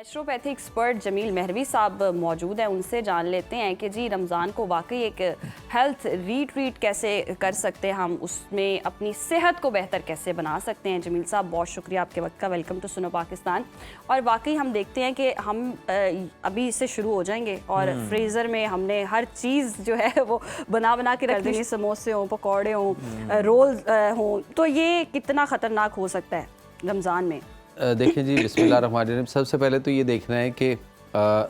Naturopathy expert جمیل مہروی صاحب موجود ہیں, ان سے جان لیتے ہیں کہ جی رمضان کو واقعی ایک ہیلتھ ریٹریٹ کیسے کر سکتے ہیں, ہم اس میں اپنی صحت کو بہتر کیسے بنا سکتے ہیں. جمیل صاحب بہت شکریہ آپ کے وقت کا, ویلکم ٹو سنو پاکستان. اور واقعی ہم دیکھتے ہیں کہ ہم ابھی اس سے شروع ہو جائیں گے اور فریزر میں ہم نے ہر چیز جو ہے وہ بنا کے رکھ دینی, سموسے ہوں, پکوڑے ہوں, رول ہوں, تو یہ کتنا خطرناک ہو سکتا ہے رمضان میں؟ دیکھیں جی, بسم اللہ الرحمن الرحیم. سب سے پہلے تو یہ دیکھنا ہے کہ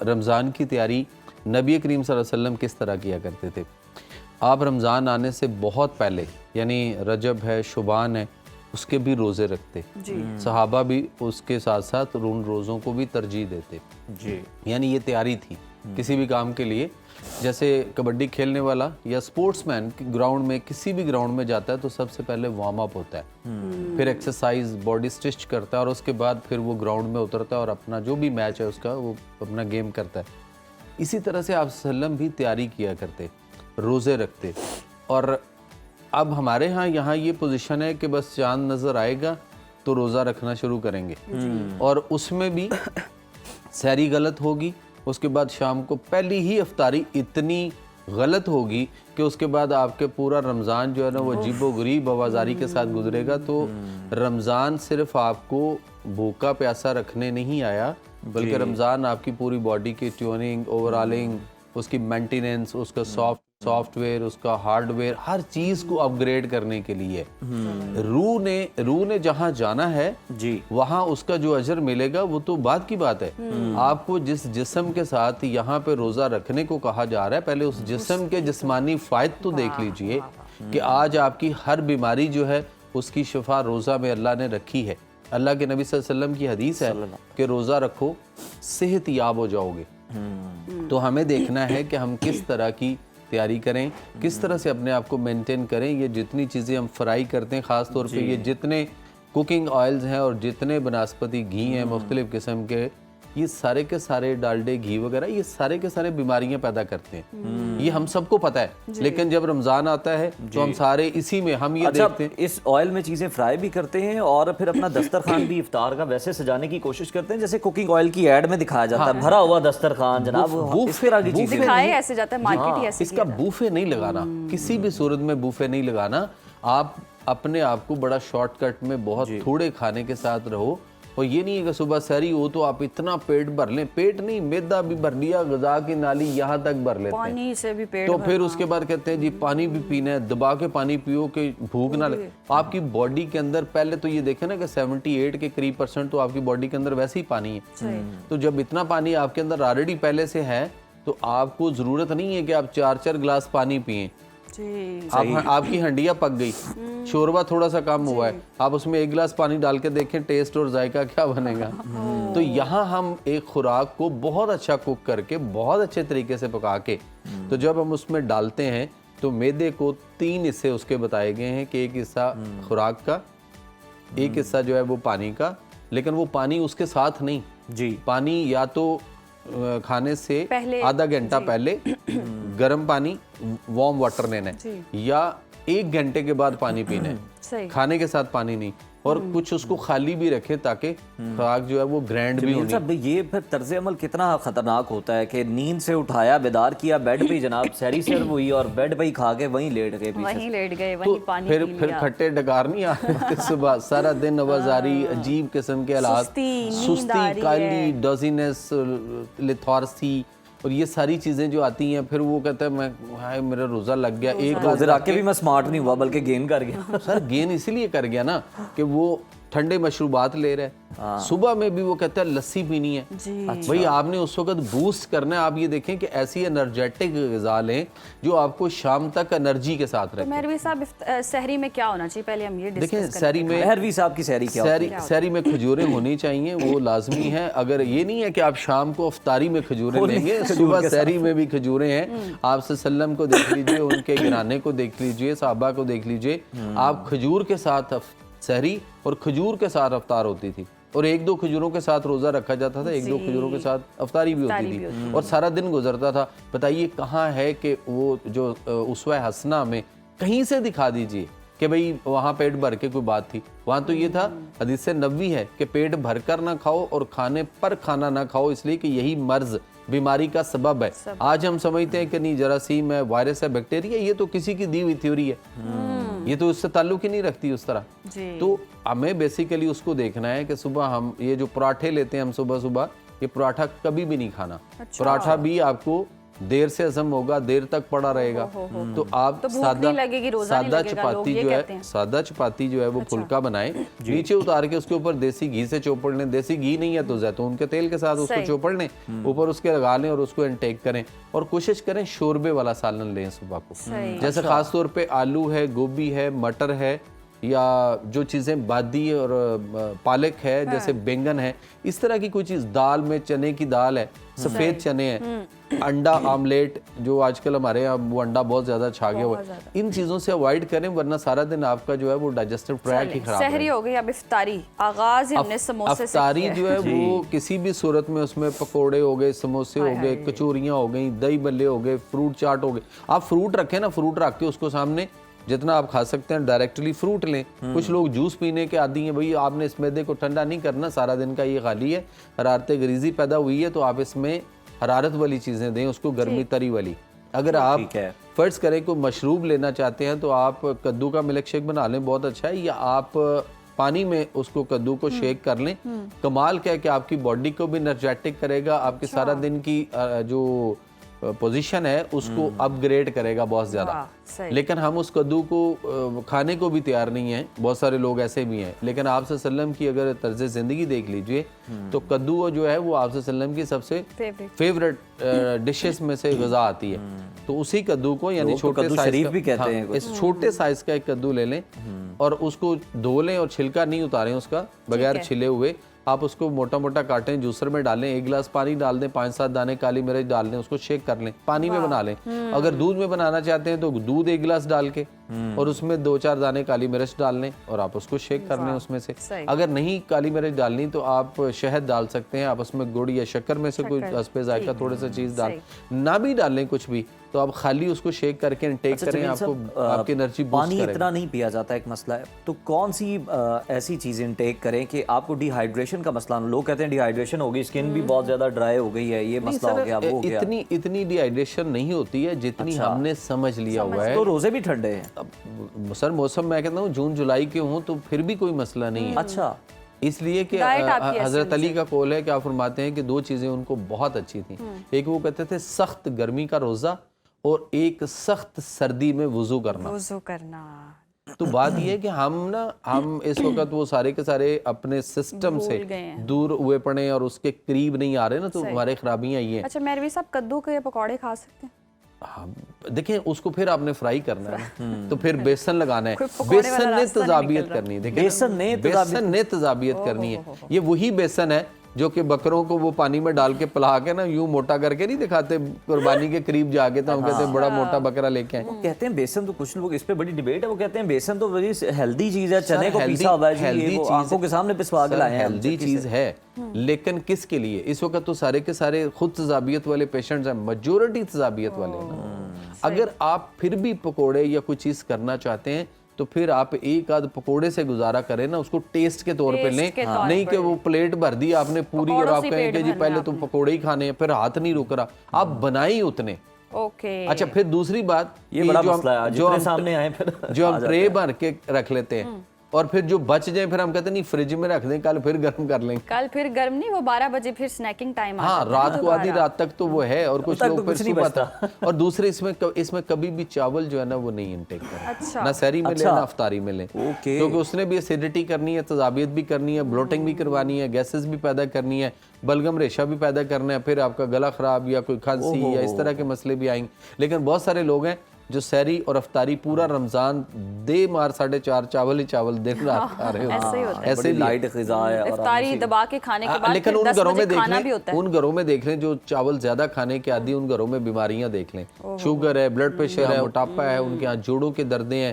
رمضان کی تیاری نبی کریم صلی اللہ علیہ وسلم کس طرح کیا کرتے تھے. آپ رمضان آنے سے بہت پہلے, یعنی رجب ہے, شعبان ہے, اس کے بھی روزے رکھتے. صحابہ بھی اس کے ساتھ ساتھ ان روزوں کو بھی ترجیح دیتے. یعنی یہ تیاری تھی کسی بھی کام کے لیے. جیسے کبڈی کھیلنے والا یا سپورٹس مین گراؤنڈ میں, کسی بھی گراؤنڈ میں جاتا ہے تو سب سے پہلے وارم اپ ہوتا ہے, پھر ایکسرسائز, باڈی اسٹچ کرتا ہے, اور اس کے بعد پھر وہ گراؤنڈ میں اترتا ہے اور اپنا جو بھی میچ ہے اس کا وہ اپنا گیم کرتا ہے. اسی طرح سے آپ وسلم بھی تیاری کیا کرتے, روزے رکھتے. اور اب ہمارے ہاں یہاں یہ پوزیشن ہے کہ بس چاند نظر آئے گا تو روزہ رکھنا شروع کریں گے, اور اس میں بھی سحری غلط ہوگی, اس کے بعد شام کو پہلی ہی افطاری اتنی غلط ہوگی کہ اس کے بعد آپ کے پورا رمضان جو ہے نا وہ عجیب و غریب آوازاری کے ساتھ گزرے گا. تو رمضان صرف آپ کو بھوکا پیاسا رکھنے نہیں آیا, بلکہ رمضان آپ کی پوری باڈی کی ٹیوننگ, اوور آلنگ, اس کی مینٹیننس, اس کا سافٹ ویئر, اس کا ہارڈ ویئر, ہر چیز کو اپ گریڈ کرنے کے لیے. روح نے جہاں جانا ہے وہاں اس کا جو اجر ملے گا وہ تو بات کی بات ہے. آپ کو جس جسم کے ساتھ یہاں پہ روزہ رکھنے کو کہا جا رہا ہے, پہلے اس جسم کے جسمانی فائد تو دیکھ لیجئے کہ آج آپ کی ہر بیماری جو ہے اس کی شفا روزہ میں اللہ نے رکھی ہے. اللہ کے نبی صلی اللہ علیہ وسلم کی حدیث ہے کہ روزہ رکھو صحت یاب ہو جاؤ گے. تو ہمیں دیکھنا ہے کہ ہم کس طرح کی تیاری کریں, کس طرح سے اپنے آپ کو مینٹین کریں. یہ جتنی چیزیں ہم فرائی کرتے ہیں, خاص طور پہ یہ جتنے کوکنگ آئلز ہیں اور جتنے بناسپتی گھی ہیں مختلف قسم کے, یہ سارے کے سارے ڈالڈے گھی وغیرہ, یہ سارے کے سارے بیماریاں پیدا کرتے ہیں. یہ ہم سب کو پتہ ہے, لیکن جب رمضان آتا ہے تو ہم سارے اسی میں ہم یہ دیکھتے ہیں. اس آئل میں چیزیں فرائی بھی کرتے ہیں اور پھر اپنا دسترخوان بھی افطار کا ویسے سجانے کی کوشش کرتے ہیں جیسے کوکنگ آئل کی ایڈ میں دکھایا جاتا ہے, بھرا ہوا دسترخوان جناب. اس طرح کی چیزیں دکھائے ایسے جاتا ہے, مارکیٹ ہی ایسے. اس کا بوفے نہیں لگانا, کسی بھی صورت میں بوفے نہیں لگانا. آپ اپنے آپ کو بڑا شارٹ کٹ میں بہت تھوڑے کھانے کے ساتھ رہو. اور یہ نہیں ہے کہ صبح سحری ہو تو آپ اتنا پیٹ بھر لیں, پیٹ نہیں, میدا بھی بھر لیا, غذا کی نالی یہاں تک بھر لیتے ہیں, پانی سے بھی پیٹ تو پھر اس کے بعد کہتے ہیں جی پانی بھی پینا ہے, دبا کے پانی پیو کہ بھوک نہ لگے. آپ کی باڈی کے اندر پہلے تو یہ دیکھیں نا کہ 78 کے قریب % تو آپ کی باڈی کے اندر ویسے ہی پانی ہے. تو جب اتنا پانی آپ کے اندر آلریڈی پہلے سے ہے تو آپ کو ضرورت نہیں ہے کہ آپ 4 گلاس پانی پئیں. آپ کی ہنڈیاں پک گئی, شوربہ تھوڑا سا کم ہوا ہے, آپ اس میں 1 گلاس پانی ڈال کے دیکھیں ٹیسٹ اور ذائقہ کیا بنے گا. تو یہاں ہم ایک خوراک کو بہت اچھا کوک کر کے, بہت اچھے طریقے سے پکا کے, تو جب ہم اس میں ڈالتے ہیں تو میدے کو 3 حصے اس کے بتائے گئے ہیں کہ ایک حصہ خوراک کا, ایک حصہ جو ہے وہ پانی کا, لیکن وہ پانی اس کے ساتھ نہیں. پانی یا تو کھانے سے آدھا گھنٹہ پہلے گرم پانی وارم واٹر لینا ہے, یا 1 گھنٹے کے بعد پانی پینا ہے, کھانے کے ساتھ پانی نہیں. اور کچھ اس کو خالی بھی رکھیں تاکہ خوراک جو ہے وہ گرینڈ بھی ہونی. یہ پھر طرز عمل کتنا خطرناک ہوتا ہے کہ نیند سے اٹھایا, بیدار کیا, بیڈ پہ جناب سحری سرو ہوئی اور بیڈ پہ ہی کھا کے وہیں لیٹ گئے, وہیں پانی پی لیا. پھر کھٹے ڈکار نہیں آ صبح سارا دن آوازاری, عجیب قسم کے حالات, سستی, کالی, ڈزینس, لیتھارسی, اور یہ ساری چیزیں جو آتی ہیں. پھر وہ کہتا ہے میں میرا روزہ لگ گیا, ایک روزے رکھ کے بھی میں سمارٹ نہیں ہوا بلکہ گین کر گیا. سر گین اسی لیے کر گیا نا کہ وہ ٹھنڈے مشروبات لے رہے ہیں. صبح میں بھی وہ کہتا ہے لسی پینی ہے. بھئی آپ نے اس وقت بوسٹ کرنا ہے. آپ یہ دیکھیں کہ ایسی انرجیٹک غذا لیں جو آپ کو شام تک انرجی کے ساتھ رکھیں. مہروی صاحب سحری میں کیا ہونا چاہیے, پہلے ہم یہ ڈسکس کریں. دیکھیں سحری میں, مہروی صاحب کی سحری کیا ہوتی ہے؟ سحری میں کھجوریں ہونی چاہیے, وہ لازمی ہیں. اگر یہ نہیں ہے کہ آپ شام کو افطاری میں کھجوریں لیں گے, صبح سحری میں بھی کھجوریں ہیں. آپ صلی اللہ علیہ وسلم کو دیکھ لیجئے, ان کے گھرانے کو دیکھ لیجئے, صحابہ کو دیکھ لیجئے, آپ کھجور کے ساتھ سحری اور کھجور کے ساتھ افطار ہوتی تھی, اور 1-2 کھجوروں کے ساتھ روزہ رکھا جاتا تھا, 1-2 کھجوروں کے ساتھ افطاری بھی ہوتی تھی, اور سارا دن گزرتا تھا. بتائیے کہاں ہے کہ وہ جو اسوہ حسنہ میں کہیں سے دکھا دیجئے کہ بھئی وہاں پیٹ بھر کے کوئی بات تھی. وہاں تو یہ تھا حدیث نبوی ہے کہ پیٹ بھر کر نہ کھاؤ اور کھانے پر کھانا نہ کھاؤ، اس لیے کہ یہی مرض بیماری کا سبب ہے. آج ہم سمجھتے ہیں کہ نہیں جراثیم ہے، وائرس ہے، بیکٹیریا، یہ تو کسی کی دی ہوئی تھیوری ہے، یہ تو اس سے تعلق ہی نہیں رکھتی اس طرح. تو ہمیں بیسیکلی اس کو دیکھنا ہے کہ صبح ہم یہ جو پراٹھے لیتے ہیں ہم صبح یہ پراٹھا کبھی بھی نہیں کھانا. پراٹھا بھی آپ کو دیر سے ہضم ہوگا، دیر تک پڑا رہے گا. تو آپ سادہ چپاتی جو ہے وہ پھلکا بنائیں، نیچے اتار کے اس کے اوپر دیسی گھی سے چوپڑ لیں، دیسی گھی نہیں ہے تو زیتون کے تیل کے ساتھ اس کو چوپڑ لیں، اوپر اس کے لگا لیں اور اس کو انٹیک کریں. اور کوشش کریں شوربے والا سالن لیں صبح کو، جیسے خاص طور پہ آلو ہے، گوبھی ہے، مٹر ہے، یا جو چیزیں بادی اور پالک ہے جیسے بینگن ہے، اس طرح کی کوئی چیز، دال میں چنے کی دال ہے، سفید چنے ہیں، انڈا آملیٹ جو آج کل ہمارے یہاں وہ انڈا بہت زیادہ چھا گیا ہوا ہے، ان چیزوں سے اوائڈ کریں ورنہ سارا دن آپ کا جو ہے وہ ڈائجسٹو ٹریک ہی خراب ہے. سحری ہو گئی، اب افطاری آغاز ہم نے سموسے سے افطاری جو ہے وہ کسی بھی صورت میں، اس میں پکوڑے ہو گئے، سموسے ہو گئے، کچوریاں ہو گئیں، دہی بلے ہو گئے، فروٹ چاٹ ہو گئے. آپ فروٹ رکھیں نا، فروٹ رکھ کے اس کو سامنے جتنا آپ کھا سکتے ہیں ڈائریکٹلی فروٹ لیں. کچھ لوگ جوس پینے کے عادی ہیں، بھئی آپ نے اس معدے کو ٹھنڈا نہیں کرنا، سارا دن کا یہ خالی ہے، حرارت غریزی پیدا ہوئی ہے تو آپ اس میں حرارت والی چیزیں دیں اس کو، گرمی تری والی. اگر آپ فرض کریں کوئی مشروب لینا چاہتے ہیں تو آپ کدو کا ملک شیک بنا لیں، بہت اچھا ہے، یا آپ پانی میں اس کو کدو کو شیک کر لیں. کمال کیا ہے کہ آپ کی باڈی کو بھی انرجیٹک کرے گا، آپ کے سارا دن کی جو پوزیشن ہے اس کو اپ گریڈ کرے گا بہت زیادہ. لیکن ہم اس کدو کو کھانے کو بھی تیار نہیں ہیں، بہت سارے لوگ ایسے بھی ہیں. لیکن آپ صلی اللہ علیہ وسلم کی اگر طرز زندگی دیکھ لیجئے تو کدو جو ہے وہ آپ صلی اللہ علیہ وسلم کی سب سے فیوریٹ ڈشز میں سے غذا آتی ہے. تو اسی کدو کو یعنی چھوٹے سائز کا ایک کدو لے لیں اور اس کو دھو لیں اور چھلکا نہیں اتاریں اس کا، بغیر چھلے ہوئے آپ اس کو موٹا موٹا کاٹیں، جوسر میں ڈالیں، 1 گلاس پانی ڈال دیں، 5-7 دانے کالی مرچ ڈال دیں، اس کو شیک کر لیں، پانی میں بنا لیں. اگر دودھ میں بنانا چاہتے ہیں تو دودھ 1 گلاس ڈال کے اور اس میں 2-4 دانے کالی مرچ ڈال لیں اور آپ اس کو شیک کر لیں اس میں سے. اگر نہیں کالی مرچ ڈالنی تو آپ شہد ڈال سکتے ہیں، آپ اس میں گڑ یا شکر میں سے کوئی حسب ذائقہ تھوڑا سا چیز ڈال، نہ بھی ڈالیں کچھ بھی تو آپ خالی اس کو شیک کر کے انٹیک کریں، آپ کو آپ کی انرجی بوسٹ کرے. پانی اتنا نہیں پیا جاتا، ایک مسئلہ ہے، تو کون سی ایسی چیزیں انٹیک کریں کہ آپ کو ڈی ہائیڈریشن کا مسئلہ نہ؟ لوگ کہتے ہیں ڈی ہائیڈریشن ہو گئی، اسکن بھی بہت زیادہ ڈرائی ہو گئی ہے، یہ مسئلہ ہو گیا، وہ ہو گیا. اتنی ڈی ہائیڈریشن نہیں ہوتی ہے جتنی ہم نے سمجھ لیا ہوا ہے. تو روزے بھی ٹھنڈے ہیں سر، موسم میں کہتا ہوں جون جولائی کے ہوں تو پھر بھی کوئی مسئلہ نہیں ہے. اچھا، اس لیے کہ حضرت علی کا قول ہے کہ آپ فرماتے ہیں کہ 2 چیزیں ان کو بہت اچھی تھیں. ایک وہ کہتے تھے سخت گرمی کا روزہ اور ایک سخت سردی میں وضو کرنا. تو بات یہ ہے کہ ہم اس وقت وہ سارے کے سارے اپنے سسٹم سے دور ہوئے پڑے اور اس کے قریب نہیں آ رہے نا، تو ہمارے خرابیاں یہ ہیں. اچھا مہروی صاحب، کدو کے پکوڑے کھا سکتے ہیں؟ دیکھیں اس کو پھر آپ نے فرائی کرنا ہے تو پھر بیسن لگانا ہے، بیسن نے تضابیت کرنی ہے. دیکھیں بیسن نے تضابیت کرنی ہے. یہ وہی بیسن ہے جو کہ بکروں کو وہ پانی میں ڈال کے پلا کے نا یوں موٹا کر کے نہیں دکھاتے قربانی کے قریب جا کے، تو ہم کہتے ہیں بڑا موٹا بکرا لے کے آئیں. وہ کہتے ہیں بیسن، تو کچھ لوگ اس پہ بڑی ڈیبیٹ ہے، وہ کہتے ہیں بیسن تو بڑی ہیلدی چیز ہے، چنے کو پیسا ہوا ہے، یہ آنکھوں کے سامنے پسوا کے لائے ہیں. ہیلدی چیز ہے لیکن کس کے لیے؟ اس وقت تو سارے کے سارے خود تضابیت والے پیشنٹس ہیں، میجورٹی تضابیت والے ہیں. اگر آپ پھر بھی پکوڑے یا کوئی چیز کرنا چاہتے ہیں تو پھر آپ ایک آدھ پکوڑے سے گزارا کریں نا، اس کو ٹیسٹ کے طور پہ لیں، نہیں کہ وہ پلیٹ بھر دی آپ نے پوری اور آپ کہیں کہ جی پہلے تو پکوڑے ہی کھانے ہیں، پھر ہاتھ نہیں رک رہا، آپ بنائیں اتنے. اچھا پھر دوسری بات، یہ بڑا مسئلہ ہے جو سامنے آئے پھر جو ہم ٹرے بھر کے رکھ لیتے ہیں اور پھر جو بچ جائیں پھر ہم کہتے ہیں نہیں فریج میں رکھ دیں، کل پھر گرم کر لیں. کل پھر گرم نہیں، وہ 12 بجے پھر سنیکنگ ٹائم ہاں، رات کو آدھی رات تک تو وہ ہے، اور کچھ لوگ پھر صبح تک. اور دوسرے اس میں کبھی بھی چاول جو ہے نا وہ نہیں انٹیک کرنا، نہ سحری میں لیں نہ افطاری میں لیں، کیونکہ اس نے بھی ایسیڈیٹی کرنی ہے، تضابیت بھی کرنی ہے، بلوٹنگ بھی کروانی ہے، گیسز بھی پیدا کرنی ہے، بلغم ریشہ بھی پیدا کرنا ہے، پھر آپ کا گلا خراب یا کوئی کھانسی یا اس طرح کے مسئلے بھی آئیں گے. لیکن بہت سارے لوگ ہیں جو سحری اور افطاری پورا رمضان دے مار 4.5 چاول ہی چاول دن رات کھا رہے ہوتے ہیں. ایسے لائٹ غذا ہے، افطاری دبا کے کھانے کے بعد لیکن ان گھروں میں دیکھ لیں جو چاول زیادہ کھانے کے عادی، ان گھروں میں بیماریاں دیکھ لیں، شوگر ہے، بلڈ پریشر ہے، موٹاپا ہے، ان کے ہاں جوڑوں کے دردیں ہیں،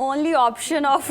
only option of